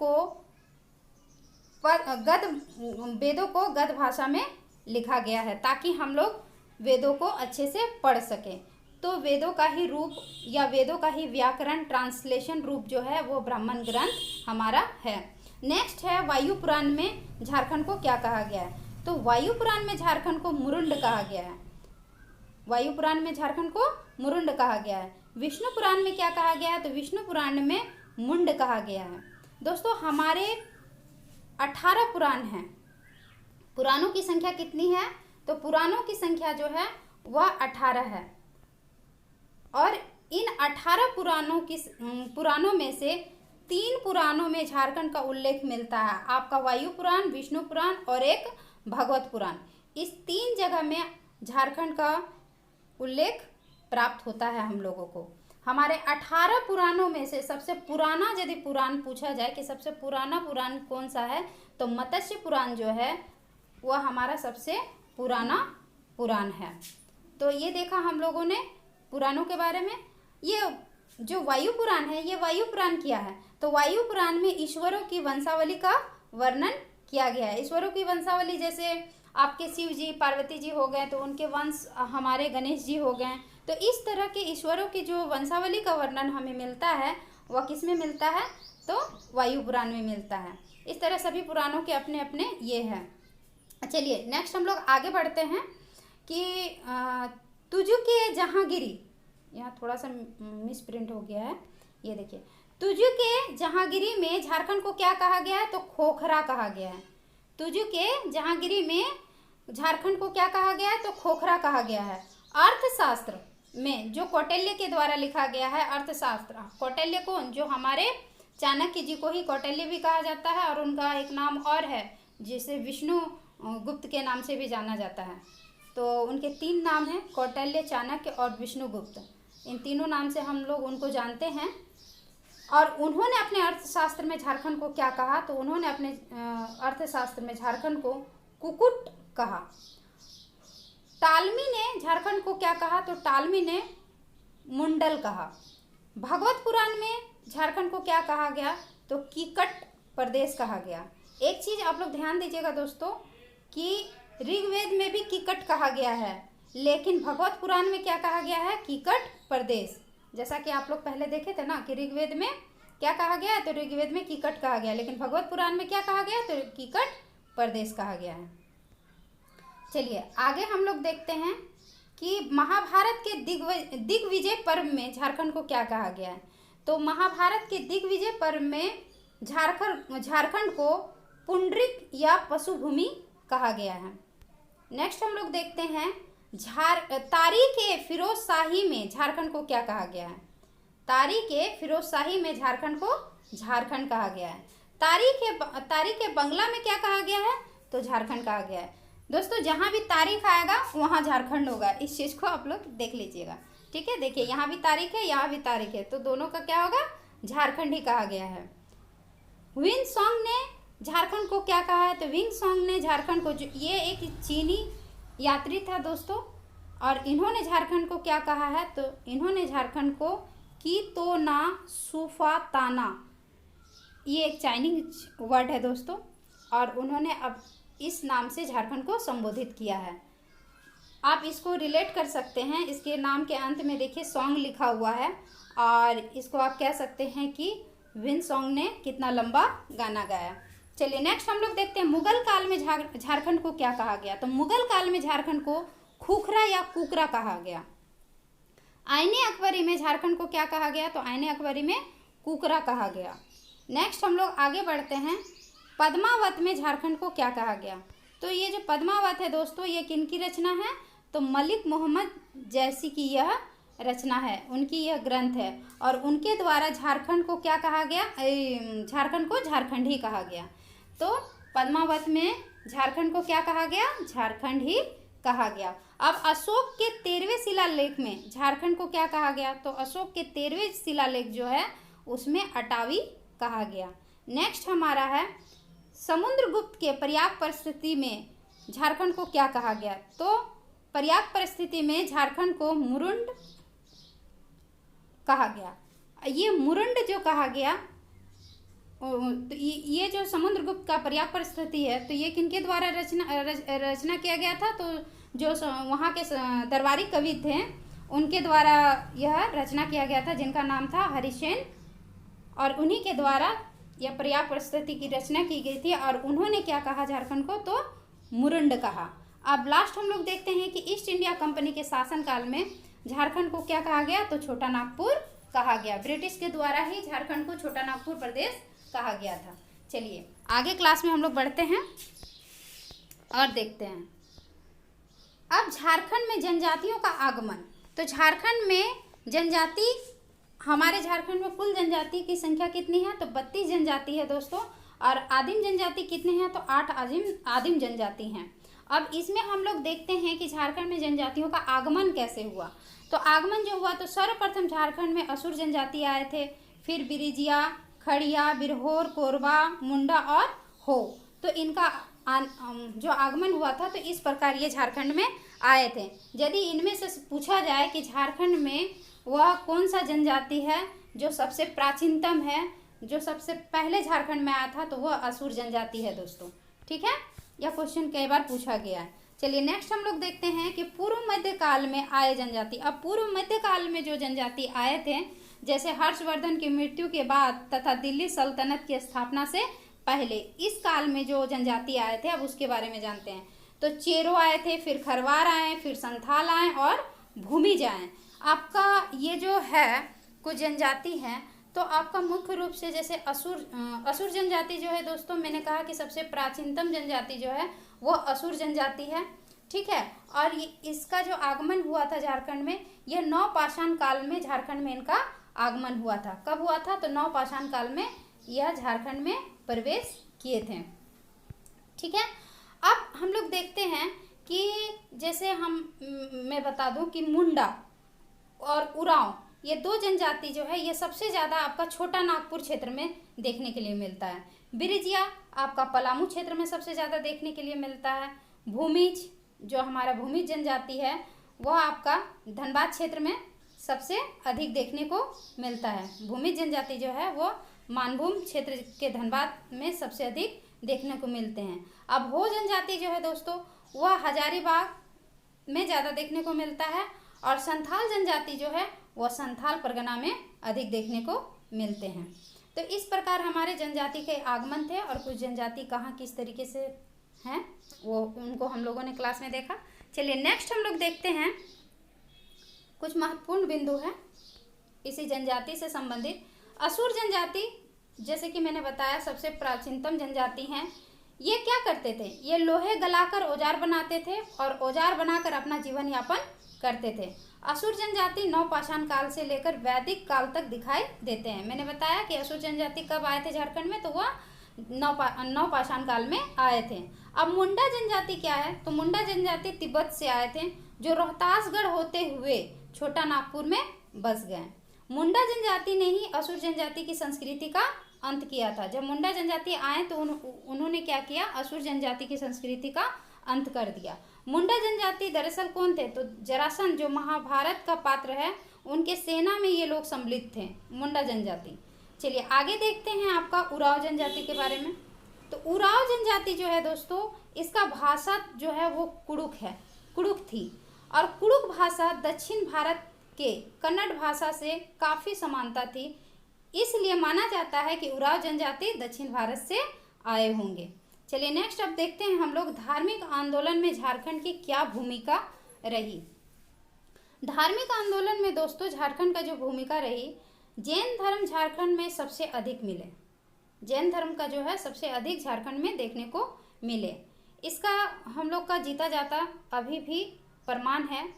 को गद्य भाषा में लिखा गया है, ताकि हम लोग वेदों को अच्छे से पढ़ सकें। तो वेदों का ही रूप या वेदों का ही व्याकरण ट्रांसलेशन रूप जो है वो ब्राह्मण ग्रंथ हमारा है। नेक्स्ट है वायु पुराण में झारखंड को क्या कहा गया है? तो वायु पुराण में झारखंड को मुरुंड कहा गया है। वायु पुराण में झारखंड को मुरुंड कहा गया है। विष्णु पुराण में क्या कहा गया है? तो विष्णु पुराण में मुंड कहा गया है। दोस्तों हमारे 18 पुराण हैं। पुराणों की संख्या कितनी है? तो पुराणों की संख्या जो है वह 18 है, और इन 18 पुराणों में से 3 पुराणों में झारखंड का उल्लेख मिलता है। आपका वायु पुराण, विष्णु पुराण और एक भागवत पुराण। इस 3 जगह में झारखंड का उल्लेख प्राप्त होता है हम लोगों को। हमारे 18 पुराणों में से सबसे पुराना यदि पुराण पूछा जाए कि सबसे पुराना पुराण कौन सा है, तो मत्स्य पुराण जो है वह हमारा सबसे पुराना पुराण है। तो ये देखा हम लोगों ने पुराणों के बारे में। ये जो वायु पुराण है ये वायु पुराण किया है। तो वायु पुराण में ईश्वरों की वंशावली का वर्णन किया गया है। ईश्वरों की वंशावली जैसे आपके शिव जी पार्वती जी हो गए तो उनके वंश हमारे गणेश जी हो गए। तो इस तरह के ईश्वरों की जो वंशावली का वर्णन हमें मिलता है वह किस में मिलता है, तो वायु पुराण में मिलता है। इस तरह सभी पुराणों के अपने अपने ये हैं। चलिए नेक्स्ट हम लोग आगे बढ़ते हैं कि तुजु के जहाँगिरी, यहाँ थोड़ा सा मिस प्रिंट हो गया है, ये देखिए, तुजु के जहाँगिरी में झारखंड को क्या कहा गया है, तो खोखरा कहा गया है। तुजु के जहाँगिरी में झारखंड को क्या कहा गया है, तो खोखरा कहा गया है। अर्थशास्त्र में जो कौटिल्य के द्वारा लिखा गया है, अर्थशास्त्र, कौटिल्य कौन, जो हमारे चाणक्य जी को ही कौटिल्य भी कहा जाता है और उनका एक नाम और है जिसे विष्णु गुप्त के नाम से भी जाना जाता है। तो उनके 3 नाम हैं, कौटिल्य, चाणक्य और विष्णुगुप्त। इन तीनों नाम से हम लोग उनको जानते हैं। और उन्होंने अपने अर्थशास्त्र में झारखंड को क्या कहा, तो उन्होंने अपने अर्थशास्त्र में झारखंड को कुकुट कहा। टालमी ने झारखंड को क्या कहा, तो टालमी ने मुंडल कहा। भगवत पुराण में झारखंड को क्या कहा गया, तो कीकट प्रदेश कहा गया। एक चीज आप लोग ध्यान दीजिएगा दोस्तों कि ऋग्वेद में भी कीकट कहा गया है, लेकिन भगवत पुराण में क्या कहा गया है, कीकट प्रदेश। जैसा कि आप लोग पहले देखे थे ना कि ऋग्वेद में क्या कहा गया है, तो ऋग्वेद में कीकट कहा गया, लेकिन भगवत पुराण में क्या कहा गया, तो कीकट प्रदेश कहा गया है। चलिए आगे हम लोग देखते हैं कि महाभारत के दिग्विजय पर्व में झारखंड को क्या कहा गया है। तो महाभारत के दिग्विजय पर्व में झारखंड को पुंडरिक या पशुभूमि कहा गया है। नेक्स्ट हम लोग देखते हैं तारीख़ फिरोज शाही में झारखंड को क्या कहा गया है। तारीख़ फिरोज शाही में झारखंड को झारखंड कहा गया है। तारीख़ बंगला में क्या कहा गया है, तो झारखंड कहा गया है। दोस्तों जहाँ भी तारीख आएगा वहाँ झारखंड होगा, इस चीज़ को आप लोग देख लीजिएगा, ठीक है। देखिए यहाँ भी तारीख है, यहाँ भी तारीख है, तो दोनों का क्या होगा, झारखंड ही कहा गया है। विंग सॉन्ग ने झारखंड को क्या कहा है, तो विंग सॉन्ग ने झारखंड को, ये एक चीनी यात्री था दोस्तों, और इन्होंने झारखंड को क्या कहा है, तो इन्होंने झारखंड को की तो ना सुफाताना, ये एक चाइनीज वर्ड है दोस्तों, और उन्होंने अब इस नाम से झारखंड को संबोधित किया है। आप इसको रिलेट कर सकते हैं, इसके नाम के अंत में देखिए सॉन्ग लिखा हुआ है, और इसको आप कह सकते हैं कि विन सॉन्ग ने कितना लंबा गाना गाया। चलिए नेक्स्ट हम लोग देखते हैं मुगल काल में झारखंड को क्या कहा गया। तो मुगल काल में झारखंड को खुखरा या कुकरा कहा गया। आईने अकबरी में झारखंड को क्या कहा गया, तो आईने अकबरी में कुकरा कहा गया। नेक्स्ट हम लोग आगे बढ़ते हैं, पद्मावत में झारखंड को क्या कहा गया। तो ये जो पद्मावत है दोस्तों, ये किनकी रचना है, तो मलिक मोहम्मद जैसी की यह रचना है, उनकी यह ग्रंथ है, और उनके द्वारा झारखंड को क्या कहा गया, झारखंड को झारखंड ही कहा गया। तो पद्मावत में झारखंड को क्या कहा गया, झारखंड ही कहा गया। अब अशोक के 13वें शिलालेख में झारखंड को क्या कहा गया, तो अशोक के 13वें शिलालेख जो है उसमें अटावी कहा गया। नेक्स्ट हमारा है समुद्रगुप्त के पर्याप्त परिस्थिति में झारखंड को क्या कहा गया। तो पर्याप्त परिस्थिति में झारखंड को मुरुंड कहा गया। ये मुरुंड जो कहा गया, तो ये जो समुद्रगुप्त का पर्याप्त परिस्थिति है, तो ये किनके द्वारा रचना किया गया था, तो जो वहाँ के दरबारी कवि थे उनके द्वारा यह रचना किया गया था, जिनका नाम था हरिसेन, और उन्हीं के द्वारा यह पर्याप्त परिस्थिति की रचना की गई थी, और उन्होंने क्या कहा झारखंड को, तो मुरुंड कहा। अब लास्ट हम लोग देखते हैं कि ईस्ट इंडिया कंपनी के शासनकाल में झारखंड को क्या कहा गया, तो छोटा नागपुर कहा गया। ब्रिटिश के द्वारा ही झारखंड को छोटा नागपुर प्रदेश कहा गया था। चलिए आगे क्लास में हम लोग बढ़ते हैं और देखते हैं अब झारखंड में जनजातियों का आगमन। तो झारखंड में जनजाति, हमारे झारखंड में कुल जनजाति की संख्या कितनी है, तो 32 जनजाति है दोस्तों, और आदिम जनजाति कितने हैं, तो 8 आदिम जनजाति हैं। अब इसमें हम लोग देखते हैं कि झारखंड में जनजातियों का आगमन कैसे हुआ। तो आगमन जो हुआ, तो सर्वप्रथम झारखंड में असुर जनजाति आए थे, फिर बिरिजिया, खड़िया, बिरहोर, कोरबा, मुंडा और हो। तो इनका जो आगमन हुआ था, तो इस प्रकार ये झारखंड में आए थे। यदि इनमें से पूछा जाए कि झारखंड में वह कौन सा जनजाति है जो सबसे प्राचीनतम है, जो सबसे पहले झारखंड में आया था, तो वह असुर जनजाति है दोस्तों। ठीक है, यह क्वेश्चन कई बार पूछा गया है। चलिए नेक्स्ट हम लोग देखते हैं कि पूर्व मध्य काल में आए जनजाति। अब पूर्व मध्य काल में जो जनजाति आए थे, जैसे हर्षवर्धन की मृत्यु के बाद तथा दिल्ली सल्तनत की स्थापना से पहले, इस काल में जो जनजाति आए थे, अब उसके बारे में जानते हैं। तो चेरो आए थे, फिर खरवार आए, फिर संथाल आए और भूमिज आए। आपका ये जो है कुछ जनजाति है, तो आपका मुख्य रूप से जैसे असुर जनजाति जो है दोस्तों, मैंने कहा कि सबसे प्राचीनतम जनजाति जो है वो असुर जनजाति है। ठीक है, और इसका जो आगमन हुआ था झारखंड में, यह नवपाषाण काल में झारखंड में इनका आगमन हुआ था। कब हुआ था? तो नवपाषाण काल में यह झारखंड में प्रवेश किए थे। ठीक है, अब हम लोग देखते हैं कि जैसे मैं बता दूं कि मुंडा और उरांव, ये दो जनजाति जो है ये सबसे ज़्यादा आपका छोटा नागपुर क्षेत्र में देखने के लिए मिलता है। बिरिजिया आपका पलामू क्षेत्र में सबसे ज़्यादा देखने के लिए मिलता है। भूमिज, जो हमारा भूमिज जनजाति है, वह आपका धनबाद क्षेत्र में सबसे अधिक देखने को मिलता है। भूमिज जनजाति जो है वो मानभूम क्षेत्र के धनबाद में सबसे अधिक देखने को मिलते हैं। अब हो जनजाति जो है दोस्तों, वह हजारीबाग में ज़्यादा देखने को मिलता है, और संथाल जनजाति जो है वह संथाल परगना में अधिक देखने को मिलते हैं। तो इस प्रकार हमारे जनजाति के आगमन थे, और कुछ जनजाति कहाँ किस तरीके से हैं वो उनको हम लोगों ने क्लास में देखा। चलिए नेक्स्ट हम लोग देखते हैं कुछ महत्वपूर्ण बिंदु है इसी जनजाति से संबंधित। असुर जनजाति, जैसे कि मैंने बताया, सबसे प्राचीनतम जनजाति हैं। ये क्या करते थे? ये लोहे गलाकर औजार बनाते थे और औजार बनाकर अपना जीवन यापन करते थे। असुर जनजाति नवपाषाण काल से लेकर वैदिक काल तक दिखाई देते हैं। मैंने बताया कि असुर जनजाति कब आए थे झारखंड में, तो वह नवपाषाण काल में आए थे। अब मुंडा जनजाति क्या है? तो मुंडा जनजाति तिब्बत से आए थे, जो रोहतासगढ़ होते हुए छोटा नागपुर में बस गए। मुंडा जनजाति ने ही असुर जनजाति की संस्कृति का अंत किया था। जब मुंडा जनजाति आए तो उन्होंने क्या किया? असुर जनजाति की संस्कृति का अंत कर दिया। मुंडा जनजाति दरअसल कौन थे? तो जरासंध, जो महाभारत का पात्र है, उनके सेना में ये लोग सम्मिलित थे, मुंडा जनजाति। चलिए आगे देखते हैं आपका उराव जनजाति के बारे में। तो उराव जनजाति जो है दोस्तों, इसका भाषा जो है वो कुड़ुक है, कुड़ुक थी, और कुड़ुक भाषा दक्षिण भारत के कन्नड़ भाषा से काफ़ी समानता थी, इसलिए माना जाता है कि उराव जनजाति दक्षिण भारत से आए होंगे। चलिए नेक्स्ट अब देखते हैं हम लोग धार्मिक आंदोलन में झारखंड की क्या भूमिका रही। धार्मिक आंदोलन में दोस्तों झारखंड का जो भूमिका रही, जैन धर्म झारखंड में सबसे अधिक मिले। जैन धर्म का जो है सबसे अधिक झारखंड में देखने को मिले। इसका हम लोग का जीता जाता अभी भी प्रमाण है।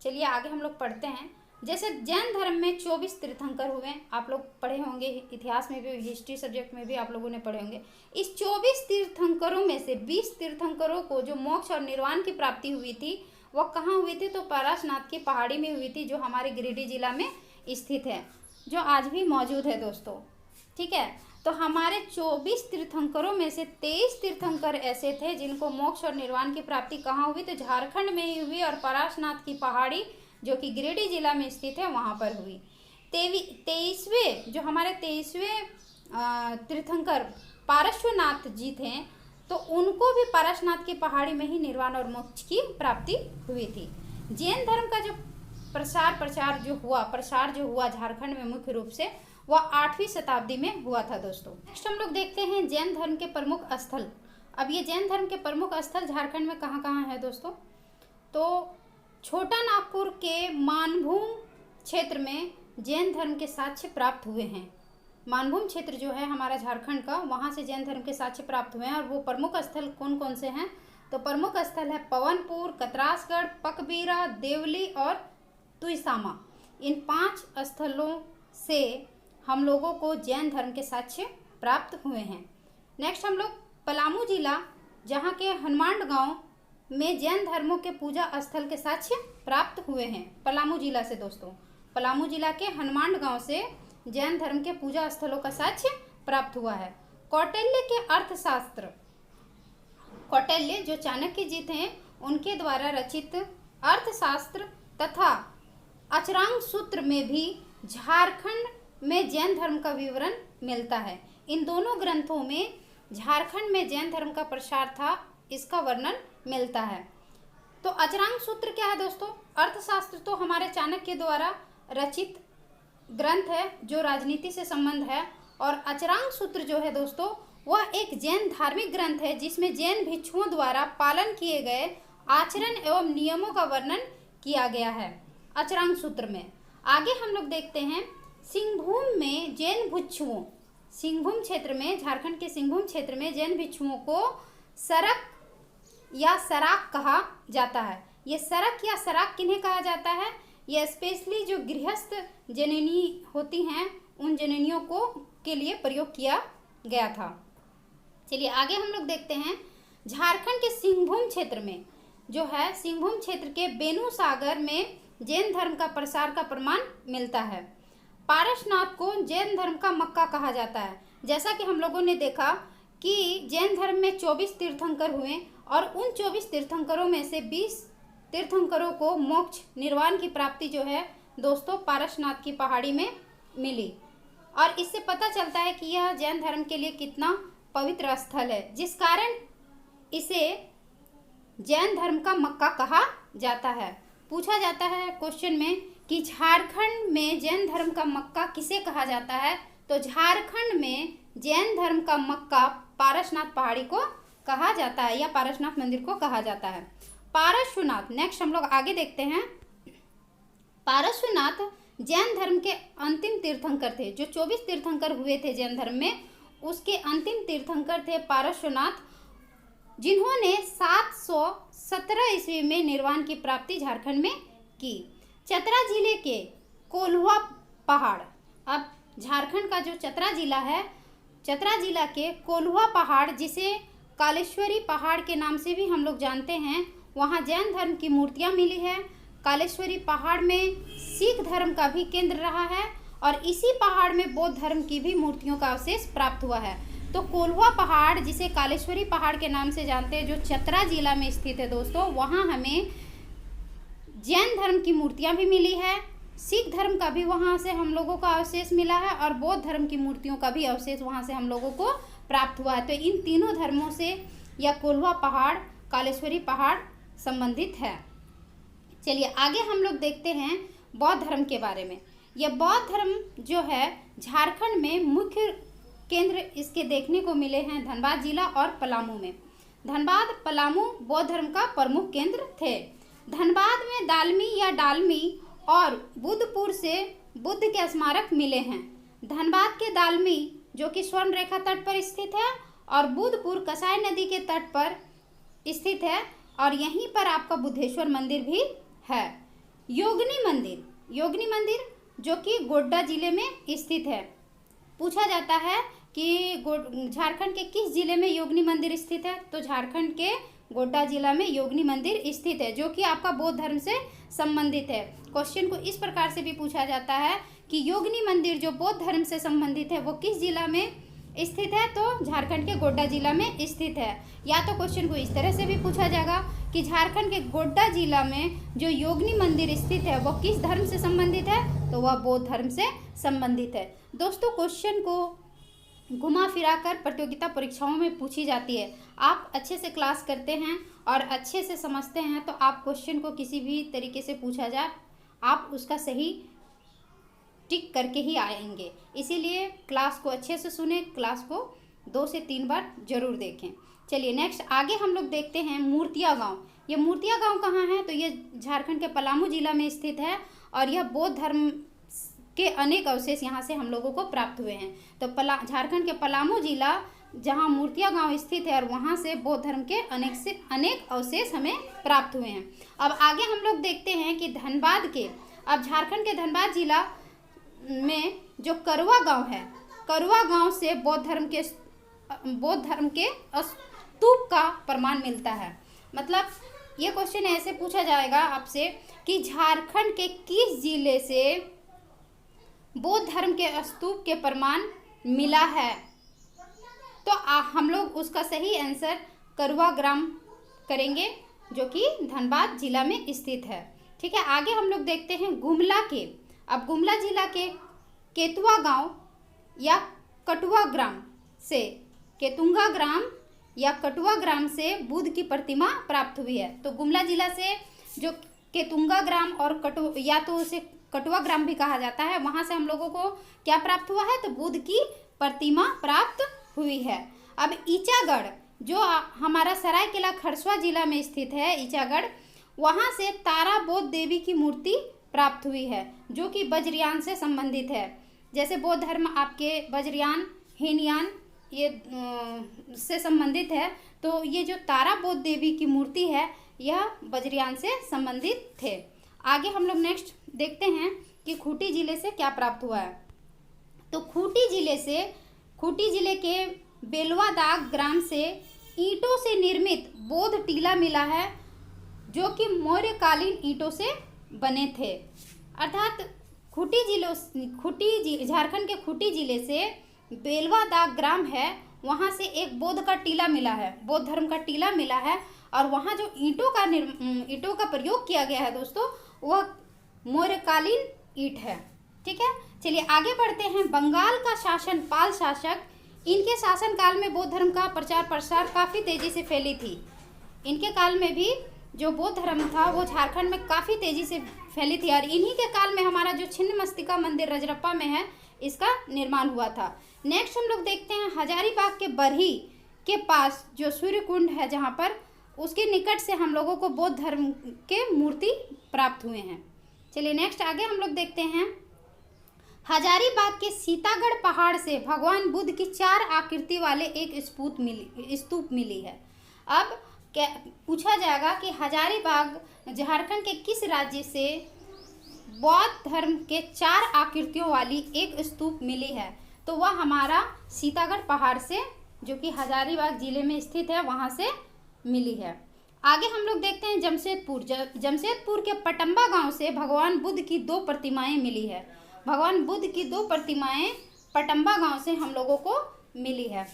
चलिए आगे हम लोग पढ़ते हैं। जैसे जैन धर्म में 24 तीर्थंकर हुए, आप लोग पढ़े होंगे, इतिहास में भी, हिस्ट्री सब्जेक्ट में भी आप लोगों ने पढ़े होंगे। इस 24 तीर्थंकरों में से 20 तीर्थंकरों को जो मोक्ष और निर्वाण की प्राप्ति हुई थी, वह कहाँ हुई थी? तो पारसनाथ की पहाड़ी में हुई थी, जो हमारे गिरिडीह जिला में स्थित है, जो आज भी मौजूद है दोस्तों। ठीक है, तो हमारे 24 तीर्थंकरों में से 23 तीर्थंकर ऐसे थे जिनको मोक्ष और निर्वाण की प्राप्ति कहाँ हुई? तो झारखंड में ही हुई, और पारसनाथ की पहाड़ी जो कि गिरिडीह जिला में स्थित है वहाँ पर हुई। 23वें जो हमारे 23वें तीर्थंकर पारश्वनाथ जी थे, तो उनको भी पारसनाथ की पहाड़ी में ही निर्वाण और मोक्ष की प्राप्ति हुई थी। जैन धर्म का जो प्रसार जो हुआ झारखंड में मुख्य रूप से, वह 8वीं शताब्दी में हुआ था दोस्तों। नेक्स्ट हम लोग देखते हैं जैन धर्म के प्रमुख स्थल। अब ये जैन धर्म के प्रमुख स्थल झारखंड में कहाँ कहाँ है दोस्तों? तो छोटा नागपुर के मानभूम क्षेत्र में जैन धर्म के साक्ष्य प्राप्त हुए हैं। मानभूम क्षेत्र जो है हमारा झारखंड का, वहाँ से जैन धर्म के साक्ष्य प्राप्त हुए हैं। और वो प्रमुख स्थल कौन कौन से हैं? तो प्रमुख स्थल है पवनपुर, कतरासगढ़, पकबीरा, देवली और तुइसामा। इन 5 स्थलों से हम लोगों को जैन धर्म के साक्ष्य प्राप्त हुए हैं। नेक्स्ट हम लोग पलामू जिला, जहाँ के हनुमान गांव में जैन धर्मों के पूजा स्थल के साक्ष्य प्राप्त हुए हैं। पलामू जिला से दोस्तों, पलामू जिला के हनुमान गांव से जैन धर्म के पूजा स्थलों का साक्ष्य प्राप्त हुआ है। कौटिल्य के अर्थशास्त्र, कौटिल्य जो चाणक्य जी थे, उनके द्वारा रचित अर्थशास्त्र तथा अचरांग सूत्र में भी झारखंड में जैन धर्म का विवरण मिलता है। इन दोनों ग्रंथों में झारखंड में जैन धर्म का प्रसार था, इसका वर्णन मिलता है। तो अचरांग सूत्र क्या है दोस्तों? अर्थशास्त्र तो हमारे चाणक्य द्वारा रचित ग्रंथ है जो राजनीति से संबंध है, और अचरांग सूत्र जो है दोस्तों वह एक जैन धार्मिक ग्रंथ है जिसमें जैन भिक्षुओं द्वारा पालन किए गए आचरण एवं नियमों का वर्णन किया गया है अचरांग सूत्र में। आगे हम लोग देखते हैं सिंहभूम में जैन भिक्षुओं, सिंहभूम क्षेत्र में, झारखंड के सिंहभूम क्षेत्र में जैन भिक्षुओं को सरक या सराक कहा जाता है। ये सरक या सराक किन्हें कहा जाता है? ये स्पेशली जो गृहस्थ जननी होती हैं उन जननियों को के लिए प्रयोग किया गया था। चलिए आगे हम लोग देखते हैं झारखंड के सिंहभूम क्षेत्र में जो है, सिंहभूम क्षेत्र के बेनू सागर में जैन धर्म का प्रसार का प्रमाण मिलता है। पारसनाथ को जैन धर्म का मक्का कहा जाता है। जैसा कि हम लोगों ने देखा कि जैन धर्म में 24 तीर्थंकर हुए और उन 24 तीर्थंकरों में से 20 तीर्थंकरों को मोक्ष निर्वाण की प्राप्ति जो है दोस्तों पारसनाथ की पहाड़ी में मिली, और इससे पता चलता है कि यह जैन धर्म के लिए कितना पवित्र स्थल है, जिस कारण इसे जैन धर्म का मक्का कहा जाता है। पूछा जाता है क्वेश्चन में कि झारखंड में जैन धर्म का मक्का किसे कहा जाता है? तो झारखंड में जैन धर्म का मक्का पारसनाथ पहाड़ी को कहा जाता है या पारसनाथ मंदिर को कहा जाता है। पारसनाथ, नेक्स्ट हम लोग आगे देखते हैं। पारसनाथ जैन धर्म के अंतिम तीर्थंकर थे। जो 24 तीर्थंकर हुए थे जैन धर्म में, उसके अंतिम तीर्थंकर थे पारसनाथ, जिन्होंने 717 ईस्वी में निर्वाण की प्राप्ति झारखंड में की। चतरा जिले के कोल्हुआ पहाड़, अब झारखंड का जो चतरा जिला है, चतरा जिला के कोल्हुआ पहाड़ जिसे कालेश्वरी पहाड़ के नाम से भी हम लोग जानते हैं, वहाँ जैन धर्म की मूर्तियाँ मिली है। कालेश्वरी पहाड़ में सिख धर्म का भी केंद्र रहा है और इसी पहाड़ में बौद्ध धर्म की भी मूर्तियों का अवशेष प्राप्त हुआ है। तो कोल्हुआ पहाड़ जिसे कालेश्वरी पहाड़ के नाम से जानते हैं, जो चतरा जिला में स्थित है दोस्तों, वहाँ हमें जैन धर्म की मूर्तियाँ भी मिली है, सिख धर्म का भी वहाँ से हम लोगों का अवशेष मिला है और बौद्ध धर्म की मूर्तियों का भी अवशेष वहाँ से हम लोगों को प्राप्त हुआ है। तो इन तीनों धर्मों से यह कोल्हुआ पहाड़, कालेश्वरी पहाड़ संबंधित है। चलिए आगे हम लोग देखते हैं बौद्ध धर्म के बारे में। यह बौद्ध धर्म जो है झारखंड में मुख्य केंद्र इसके देखने को मिले हैं धनबाद जिला और पलामू में। धनबाद, पलामू बौद्ध धर्म का प्रमुख केंद्र थे। धनबाद में दालमी या डालमी और बुद्धपुर से बुद्ध के स्मारक मिले हैं। धनबाद के दालमी जो कि स्वर्ण रेखा तट पर स्थित है और बुद्धपुर कसाई नदी के तट पर स्थित है, और यहीं पर आपका बुद्धेश्वर मंदिर भी है। योगिनी मंदिर, योगिनी मंदिर जो कि गोड्डा जिले में स्थित है। पूछा जाता है कि झारखंड के किस जिले में योगिनी मंदिर स्थित है? तो झारखंड के गोड्डा जिला में योगिनी मंदिर स्थित है, जो कि आपका बौद्ध धर्म से संबंधित है। क्वेश्चन को इस प्रकार से भी पूछा जाता है कि योगिनी मंदिर जो बौद्ध धर्म से संबंधित है वो किस जिला में स्थित है? तो झारखंड के गोड्डा जिला में स्थित है। या तो क्वेश्चन को इस तरह से भी पूछा जाएगा कि झारखंड के गोड्डा जिला में जो योगिनी मंदिर स्थित है वो किस धर्म से संबंधित है? तो वह बौद्ध धर्म से संबंधित है। दोस्तों क्वेश्चन को घुमा फिरा कर प्रतियोगिता परीक्षाओं में पूछी जाती है। आप अच्छे से क्लास करते हैं और अच्छे से समझते हैं तो आप क्वेश्चन को किसी भी तरीके से पूछा जाए आप उसका सही टिक करके ही आएंगे। इसीलिए क्लास को अच्छे से सुने, क्लास को 2 से 3 बार जरूर देखें। चलिए नेक्स्ट आगे हम लोग देखते हैं मूर्तिया गांव। ये मूर्तिया गांव कहाँ है? तो ये झारखंड के पलामू जिला में स्थित है और यह बौद्ध धर्म के अनेक अवशेष यहाँ से हम लोगों को प्राप्त हुए हैं। तो झारखंड के पलामू जिला जहाँ मूर्तिया गांव स्थित है और वहाँ से बौद्ध धर्म के अनेक अवशेष हमें प्राप्त हुए हैं। अब आगे हम लोग देखते हैं कि धनबाद के, अब झारखंड के धनबाद जिला में जो करुआ गांव है, करुआ गांव से बौद्ध धर्म के स्तूप का प्रमाण मिलता है। मतलब ये क्वेश्चन ऐसे पूछा जाएगा आपसे कि झारखंड के किस जिले से बौद्ध धर्म के स्तूप के प्रमाण मिला है? तो हम लोग उसका सही आंसर करुआ ग्राम करेंगे जो कि धनबाद जिला में स्थित है। ठीक है, आगे हम लोग देखते हैं गुमला के। अब गुमला जिला के केतुआ गांव या कटुआ ग्राम से, केतुंगा ग्राम या कटुआ ग्राम से बुद्ध की प्रतिमा प्राप्त हुई है। तो गुमला जिला से जो केतुंगा ग्राम और या तो उसे कटुआ ग्राम भी कहा जाता है, वहां से हम लोगों को क्या प्राप्त हुआ है, तो बुद्ध की प्रतिमा प्राप्त हुई है। अब ईचागढ़ जो हमारा सरायकेला खरसवा जिला में स्थित है, ईचागढ़, वहां से तारा बौद्ध देवी की मूर्ति प्राप्त हुई है जो कि वज्रयान से संबंधित है। जैसे बौद्ध धर्म आपके वज्रयान, हीनयान ये से संबंधित है, तो ये जो तारा बौद्ध देवी की मूर्ति है यह वज्रयान से संबंधित थे। आगे हम लोग नेक्स्ट देखते हैं कि खूंटी जिले से क्या प्राप्त हुआ है। तो खूंटी जिले के बेलवा दाग ग्राम से ईंटों से निर्मित बौद्ध टीला मिला है जो कि मौर्यकालीन ईंटों से बने थे। अर्थात झारखंड के खूंटी जिले से बेलवा दाग ग्राम है, वहाँ से एक बौद्ध का टीला मिला है, बौद्ध धर्म का टीला मिला है, और वहाँ जो ईंटों का प्रयोग किया गया है दोस्तों, वह मौर्यकालीन ईंट है। ठीक है, चलिए आगे बढ़ते हैं। बंगाल का शासन पाल शासक, इनके शासन काल में बौद्ध धर्म का प्रचार प्रसार काफ़ी तेजी से फैली थी। इनके काल में भी जो बौद्ध धर्म था वो झारखंड में काफ़ी तेजी से फैली थी, और इन्हीं के काल में हमारा जो छिन्नमस्तिका मंदिर रजरप्पा में है इसका निर्माण हुआ था। नेक्स्ट हम लोग देखते हैं हजारीबाग के बरही के पास जो सूर्य कुंड है, जहाँ पर उसके निकट से हम लोगों को बौद्ध धर्म के मूर्ति प्राप्त हुए हैं। चलिए नेक्स्ट आगे हम लोग देखते हैं। हजारीबाग के सीतागढ़ पहाड़ से भगवान बुद्ध की 4 आकृति वाले एक स्तूप मिली है। अब क्या पूछा जाएगा कि हजारीबाग झारखंड के किस राज्य से बौद्ध धर्म के 4 आकृतियों वाली एक स्तूप मिली है, तो वह हमारा सीतागढ़ पहाड़ से, जो कि हजारीबाग जिले में स्थित है, वहाँ से मिली है। आगे हम लोग देखते हैं जमशेदपुर के पटम्बा गांव से भगवान बुद्ध की 2 प्रतिमाएं मिली है। भगवान बुद्ध की 2 प्रतिमाएं पटम्बा गांव से हम लोगों को मिली है,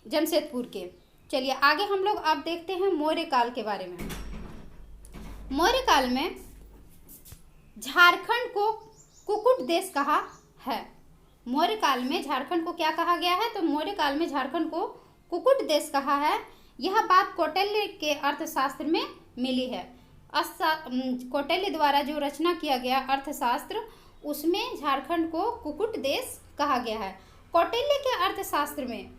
जमशेदपुर के। चलिए आगे हम लोग अब देखते हैं मौर्य काल के बारे में। मौर्य काल में झारखंड को कुकुट देश कहा है। मौर्य काल में झारखंड को क्या कहा गया है, तो मौर्य काल में झारखंड को कुकुट देश कहा है। यह बात कौटिल्य के अर्थशास्त्र में मिली है। कौटिल्य द्वारा जो रचना किया गया अर्थशास्त्र, उसमें झारखंड को कुकुट देश कहा गया है। कौटिल्य के अर्थशास्त्र में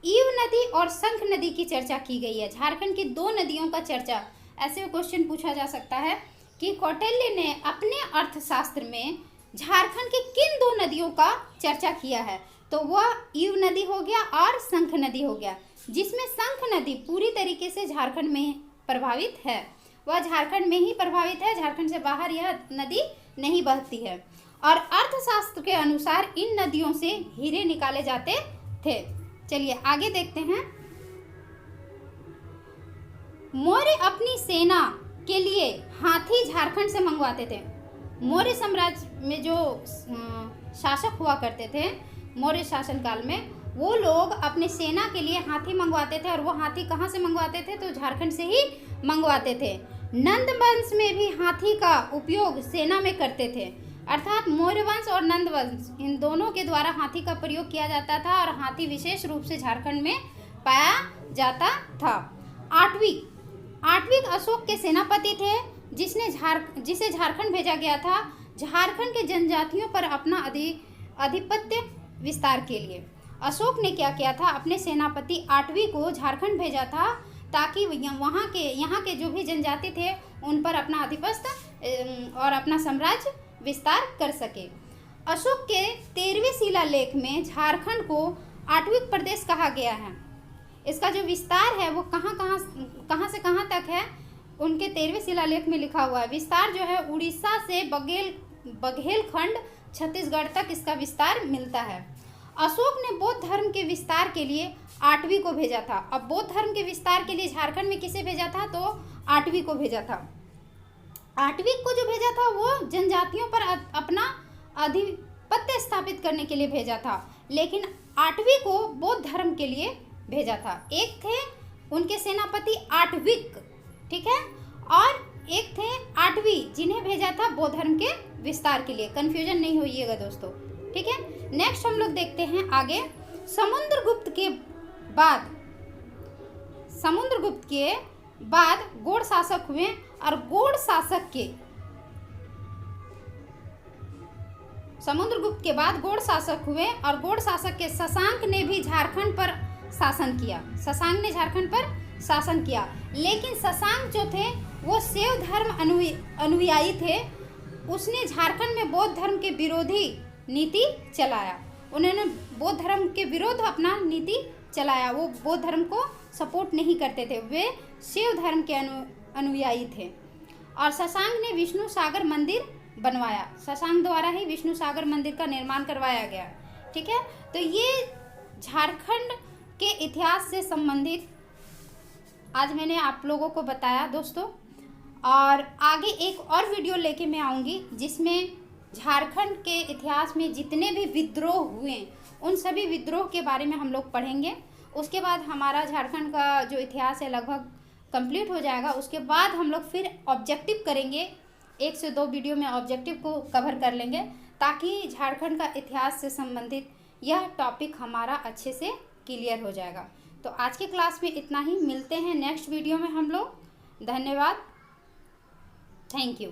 ईव नदी और शंख नदी की चर्चा की गई है। झारखंड की 2 नदियों का चर्चा, ऐसे क्वेश्चन पूछा जा सकता है कि कौटिल्य ने अपने अर्थशास्त्र में झारखंड की किन 2 नदियों का चर्चा किया है, तो वह ईव नदी हो गया और शंख नदी हो गया, जिसमें शंख नदी पूरी तरीके से झारखंड में प्रभावित है। वह झारखंड में ही प्रभावित है, झारखंड से बाहर यह नदी नहीं बहती है। और अर्थशास्त्र के अनुसार इन नदियों से हीरे निकाले जाते थे। चलिए आगे देखते हैं। मौर्य अपनी सेना के लिए हाथी झारखंड से मंगवाते थे। मौर्य साम्राज्य में जो शासक हुआ करते थे मौर्य शासन काल में, वो लोग अपने सेना के लिए हाथी मंगवाते थे, और वो हाथी कहाँ से मंगवाते थे, तो झारखंड से ही मंगवाते थे। नंद वंश में भी हाथी का उपयोग सेना में करते थे। अर्थात मौर्य वंश और नंद वंश, इन दोनों के द्वारा हाथी का प्रयोग किया जाता था, और हाथी विशेष रूप से झारखंड में पाया जाता था। आठवीं अशोक के सेनापति थे, जिसे झारखंड भेजा गया था झारखंड के जनजातियों पर अपना आधिपत्य विस्तार के लिए। अशोक ने क्या किया था, अपने सेनापति 8वीं को झारखंड भेजा था ताकि यहाँ के जो भी जनजाति थे उन पर अपना आधिपत्य और अपना साम्राज्य विस्तार कर सके। अशोक के 13वें शिलालेख में झारखंड को 8वीं प्रदेश कहा गया है। इसका जो विस्तार है वो कहाँ से कहाँ तक है, उनके 13वें शिलालेख में लिखा हुआ है। विस्तार जो है उड़ीसा से बघेलखंड छत्तीसगढ़ तक इसका विस्तार मिलता है। अशोक ने बौद्ध धर्म के विस्तार के लिए 8वीं को भेजा था। अब बौद्ध धर्म के विस्तार के लिए झारखंड में किसे भेजा था, तो 8वीं को भेजा था। 8वीं को जो भेजा था वो जनजातियों पर अपना आधिपत्य स्थापित करने के लिए भेजा था, लेकिन 8वीं को बौद्ध धर्म के लिए भेजा था। एक थे उनके सेनापति 8विक, ठीक है, और एक थे आठवी जिन्हें भेजा था बौद्ध धर्म के विस्तार के लिए। कंफ्यूजन नहीं होइएगा दोस्तों, ठीक है। नेक्स्ट हम लोग देखते हैं आगे। समुद्रगुप्त के बाद गौड़ शासक हुए और गौड़ शासक के शशांक ने भी झारखंड पर शासन किया। लेकिन शशांक जो थे वो शैव धर्म अनुयायी थे। उसने झारखंड में बौद्ध धर्म के विरोधी नीति चलाया। उन्होंने बौद्ध धर्म के विरुद्ध अपना नीति चलाया। वो बौद्ध धर्म को सपोर्ट नहीं करते थे, वे शैव धर्म के अनुयायी थे। और शशांक ने विष्णु सागर मंदिर बनवाया। शशांक द्वारा ही विष्णु सागर मंदिर का निर्माण करवाया गया, ठीक है। तो ये झारखंड के इतिहास से संबंधित आज मैंने आप लोगों को बताया दोस्तों। और आगे एक और वीडियो लेके मैं आऊँगी जिसमें झारखंड के इतिहास में जितने भी विद्रोह हुए उन सभी विद्रोह के बारे में हम लोग पढ़ेंगे। उसके बाद हमारा झारखंड का जो इतिहास है लगभग कंप्लीट हो जाएगा। उसके बाद हम लोग फिर ऑब्जेक्टिव करेंगे, 1 से 2 वीडियो में ऑब्जेक्टिव को कवर कर लेंगे ताकि झारखंड का इतिहास से संबंधित यह टॉपिक हमारा अच्छे से क्लियर हो जाएगा। तो आज के क्लास में इतना ही, मिलते हैं नेक्स्ट वीडियो में हम लोग। धन्यवाद, थैंक यू।